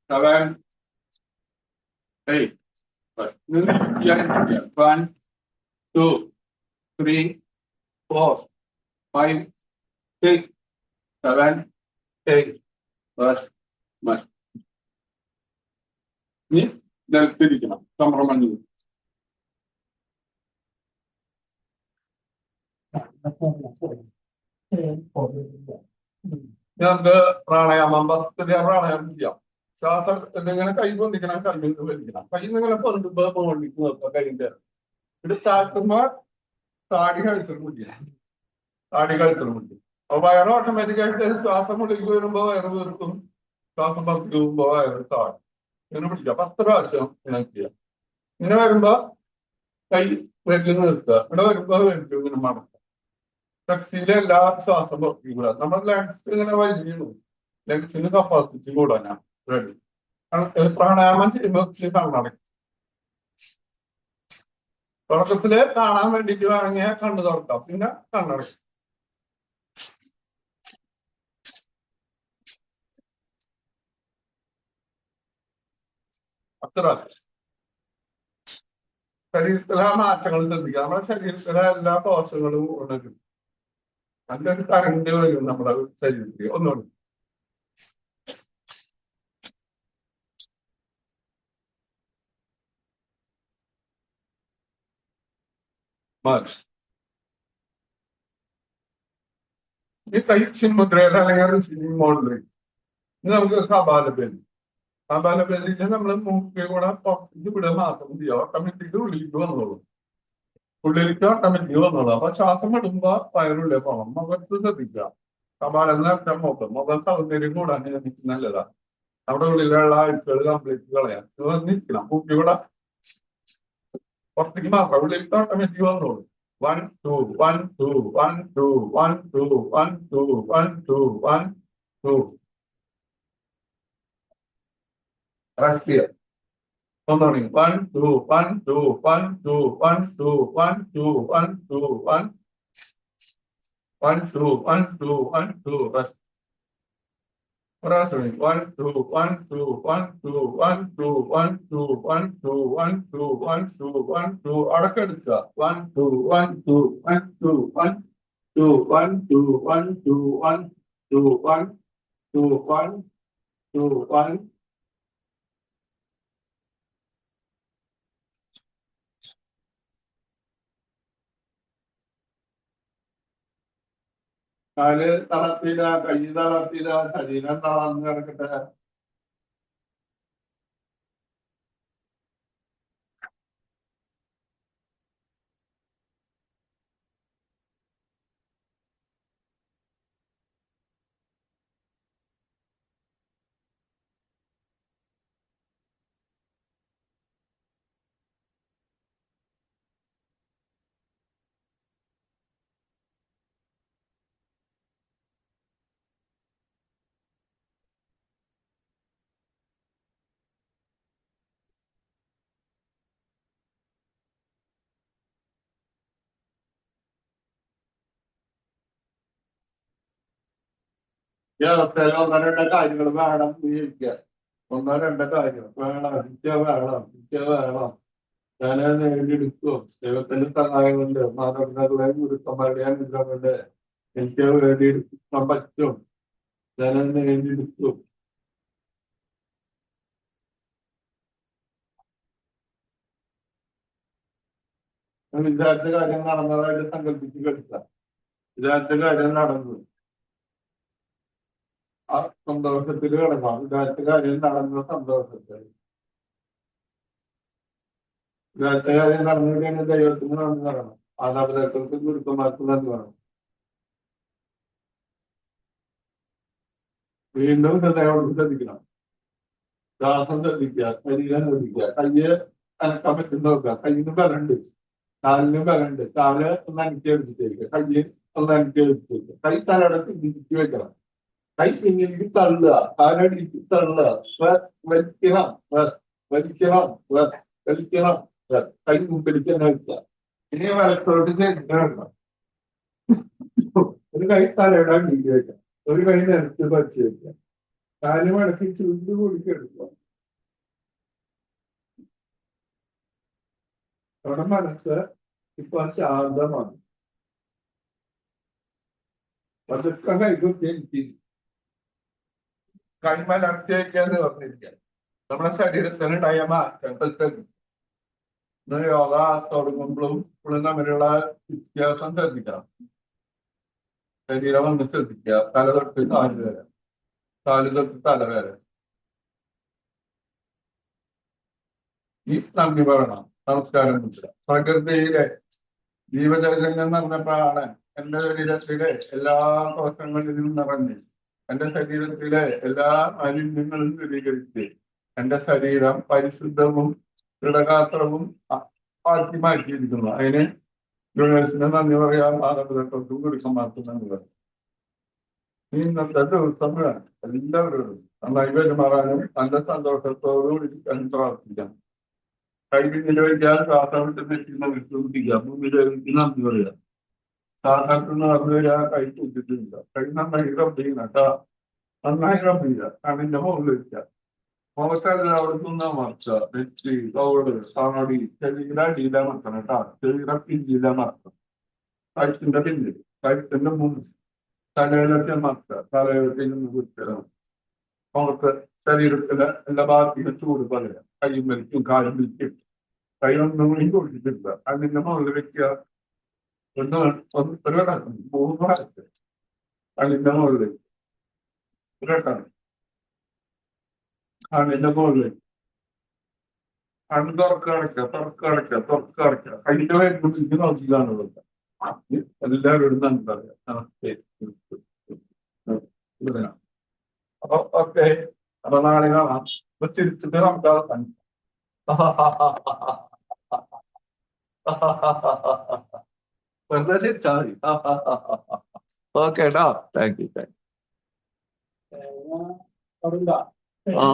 A: 7 8. 1 2 3 4 5 6 7 8. ഇനി നിലത്തിരിക്കണം. സംഭ്രമഞ്ഞു ഞങ്ങൾക്ക് പ്രാണായാമം വസ്തുത പ്രാണായാമം ചെയ്യാം. ശ്വാസം ഇങ്ങനെ കൈ പൊന്തിക്കണം, കൈ വലിക്കണം. കൈ ഇങ്ങനെ പൊന്തുമ്പോ മുകളിലേക്ക് നോക്കുക. കൈന്റെ ഇത് താഴ്ത്തുമ്പോ താടി കഴിച്ചിട്ട് മുടിയാ. താടി കഴിച്ചിട്ട് മുടി. അപ്പൊ വയറ് ഓട്ടോമാറ്റിക്കായിട്ട് ശ്വാസം ഉള്ളിലേക്ക് വരുമ്പോ വയറ് വീർക്കും. ശ്വാസം പുറത്തേക്ക് പോകുമ്പോ വയറ് താഴും. ഇങ്ങനെ പിടിക്കുക. 10 പ്രാവശ്യം ഇങ്ങനെ ചെയ്യാം. ഇങ്ങനെ വരുമ്പോ കൈ വെല്ലിൽ നിർത്തുക. ഇവിടെ വരുമ്പോ വെല്ലും ഇങ്ങനെ മടക്കുക. ശക്തിയിലെ എല്ലാ ശ്വാസം പുറത്തേക്ക് കൂടാ. നമ്മുടെ ലങ്സ് ഇങ്ങനെ വലിഞ്ഞു. ലങ്സിന് കപ്പാസിറ്റി കൂടാനാ റെഡി. പ്രാണായാമം ചെയ്യുമ്പോ കണ്ണടക്കും. തുടക്കത്തില് കാണാൻ വേണ്ടിട്ട് വേണമെങ്കിൽ കണ്ണു തുറക്കാം. പിന്നെ കണ്ണടക്കും. അത്ര ശരീരത്തിലെ മാറ്റങ്ങൾ ശ്രദ്ധിക്കുക. നമ്മുടെ ശരീരത്തിലെ എല്ലാ കോശങ്ങളും ഉണരും. നല്ലൊരു കറണ്ട് വരും നമ്മുടെ ശരീരത്തിൽ. ഒന്നുകൂടി ഈ കൈച്ചിമുദ്രയുടെ അല്ലെങ്കിൽ മോഡല് ഇത് നമുക്ക് കപാലബലി. കപാലബലിയിൽ നമ്മൾ മൂക്കിൽ കൂടെ ഇത് വിടുക മാത്രം ചെയ്യുക. ഓട്ടോമാറ്റിക് ഉള്ളിലേക്ക് വന്നോളൂ. ഉള്ളിലേക്ക് ഓട്ടോമാറ്റിക് വന്നോളൂ. അപ്പൊ ശ്വാസം വിടുമ്പോ വയറുള്ളിൽ പോകണം. മുഖത്ത് ശ്രദ്ധിക്കുക. കപാലം നേരത്തെ മുഖം സൗന്ദര്യം കൂടാൻ നല്ലതാ. നമ്മുടെ ഉള്ളിലുള്ള അഴുക്കുകൾ കംപ്ലീറ്റ് കളയാം. നിൽക്കണം. മൂക്കിൽ കൂടെ പുറത്തേക്ക് മാത്രം ഉള്ളിലേക്ക് ഓട്ടോമാറ്റിക് വന്നോളൂ. 1 2 1 2 1 2 1 2 1 2 1 2 1 2. Rest here. ഒന്നുകൂടി 1 2 1 2 1 2 1 2 1 2 1 2 1 1 2 1 2 1 2 rest. Rest. 1 2 1 2 1 2 1 2 1 2 1 2 1 2 1 2 1 2 അടക്കെടുക്കുക 1 2 1 2 1 2 1 2 1 2 1 2 1 2 1 2 1 2 1 കാല് തളർത്തിയില്ല, കൈ തളർത്തിയില്ല, ശരീരം തളർന്ന് കിടക്കട്ടെ. ഈ അവസ്ഥയിൽ ഒന്നോ രണ്ടോ കാര്യങ്ങൾ വേണം ജീവിക്കുക. ഒന്നോ രണ്ടോ കാര്യം വേണം, വേണം. ഞാനത് നേടിയെടുക്കും. ദൈവത്തിന്റെ സഹായം കൊണ്ട്, മാതാപിതാക്കളെ ഗുരുക്കന്മാരുടെ അനുഗ്രഹം കൊണ്ട് എനിക്ക് നേടിയെടുക്കാൻ പറ്റും. ഞാനത് നേടിയെടുക്കും. വിചാരിച്ച കാര്യം നടന്നതായിട്ട് സങ്കല്പിച്ച് കളിക്കാം. വിചാരിച്ച കാര്യം നടന്നു, ആ സന്തോഷത്തിൽ കിടക്കാം. വിചാരിച്ച കാര്യം നടന്ന സന്തോഷത്തിൽ. വിചാരിച്ച കാര്യം നടന്നു കഴിഞ്ഞാൽ ദൈവത്തിന് നന്ദി പറയണം, മാതാപിതാക്കൾക്ക് ഗുരുക്കന്മാർക്ക് നന്ദി പറയണം. വീണ്ടും ഹൃദയോട് ശ്രദ്ധിക്കണം. ശ്വാസം ശ്രദ്ധിക്കുക, ശരീരം ശ്രദ്ധിക്കുക. കയ്യ് അനക്കാൻ പറ്റുന്ന നോക്കുക. കയ്യിന് ബലമുണ്ട്, കാലിന് ബലമുണ്ട്. കാല് ഒന്ന് അനക്കി എടുത്തിട്ടേക്ക്, കയ്യ് ഒന്ന് അനക്കി എടുത്തിട്ടേക്ക്. കൈ തലടക്ക് ഇടിച്ചു വെക്കണം. കൈ പിന്നിലേക്ക് തള്ളുക, കാലടിച്ച് തള്ളുക. വലിക്കണം, വലിക്കണം, വലിക്കണം. കൈ മുമ്പിലേക്ക് തന്നെ വെക്കുക. ഇനി വലത്തോട്ട് ചേർക്കണം. ഒരു കൈ തലയുടെ അടിയിൽ വെക്കാം, ഒരു കൈ നിലത്ത് പറിച്ച് വെക്കാം. കാല് മടക്കി ചുണ്ടു കൂടിക്കെടുക്കുക. അവിടെ മനസ്സ് ഇപ്പൊ ശാന്തമാണ്. പതുക്കെ കൈകൊക്കെ എനിക്ക് കൈമലർത്തിയേക്കാന്ന് പറഞ്ഞിരിക്കുക. നമ്മുടെ ശരീരത്തിനുണ്ടായ മാറ്റം യോഗ തുടങ്ങുമ്പോഴും ഇപ്പോഴും തമ്മിലുള്ള വ്യത്യാസം ശ്രദ്ധിക്കണം. ശരീരം ഒന്ന് ശ്രദ്ധിക്കുക. തല തൊട്ട് കാല് വരെ, കാല് തൊട്ട് തല വരെ. ഈ നന്ദി പറയണം, നമസ്കാരം മുദ്ര. പ്രകൃതിയിലെ ജീവചൈതന്യം നിറഞ്ഞപ്പോഴാണ് എന്റെ ശരീരത്തിലെ എല്ലാ കോശങ്ങളിലും നിറഞ്ഞ് എന്റെ ശരീരത്തിലെ എല്ലാ മാലിന്യങ്ങളും ദൂരീകരിച്ച് എന്റെ ശരീരം പരിശുദ്ധവും ദൃഢഗാത്രവും ആക്കി മാറ്റിയിരിക്കുന്നു. അതിന് യൂണിവേഴ്സിന് നന്ദി പറയാൻ മാതാപിതാക്കൾക്കും ഗുരുക്കന്മാർക്കും നന്ദി പറയാം. ഇന്നത്തെ ദിവസം വേണം എല്ലാവരോടും നന്നായി പെരുമാറാനും നല്ല സന്തോഷത്തോടുകൂടി പ്രാർത്ഥിക്കാം. കൈ പിന്നിൽ വയ്ക്കാൻ ശ്വാസം വിട്ട് തെറ്റുന്ന വിശ്രമിക്കുക. ഭൂമിയിലേക്ക് നന്ദി പറയാം. സാധാരണ പറഞ്ഞു വരിക, കൈ കൂട്ടിട്ടില്ല. കൈ നന്നായി റബ്ബ് ചെയ്യണം കേട്ടോ, നന്നായി റബ്ബ് ചെയ്യുക. കണ്ണിന്റെ മുകളിൽ വെക്കുക. മുഖത്തെല്ലാം അവിടെ നിന്ന് മറക്കുക. നെറ്റി, കവള്, താടി, ചെവിയുടെ അടിയിലമർത്തണം കേട്ടോ. ചെവിയുടെ പിന്നിലമർത്തണം. കഴുത്തിന്റെ പിന്നിൽ, കഴുത്തിന്റെ മുന്നിൽ, തലയിലൊക്കെ മറക്കുക. തലയിലൊക്കെ നിന്ന് കുറ്റണം. മുഖത്ത് ശരീരത്തിലെ എല്ലാ ഭാഗത്തിനും ചൂട് പറയാം. കൈയും വലിക്കും, കാലും വലിക്കും. കൈ ഒന്നും കൂടി കൊടുത്തിട്ടില്ല. കണ്ണിന്റെ മുകളിൽ വെക്കുക. ഒരു കടക്കും 3 പ്രാവശ്യം കണ്ണിന്റെ മുകളിൽ ഒരട്ടാണ്. കണ്ണിന്റെ മുകളിൽ കണ്ണ് തുറക്കുക. കണ്ണിന്റെ വേഗം നോക്കിക്കാണുള്ളത്. എല്ലാവരോടും നന്ദി പറയാം. നമസ്തേ. അപ്പൊ ഓക്കെ, അപ്പൊ നാളെ കാണാം. അപ്പൊ ചിരിച്ചിട്ട് നമുക്ക് അവസാനം. വെറുതെ ചിരിച്ചാൽ മതി. ഓക്കെ കേട്ടോ, താങ്ക് യു. ആ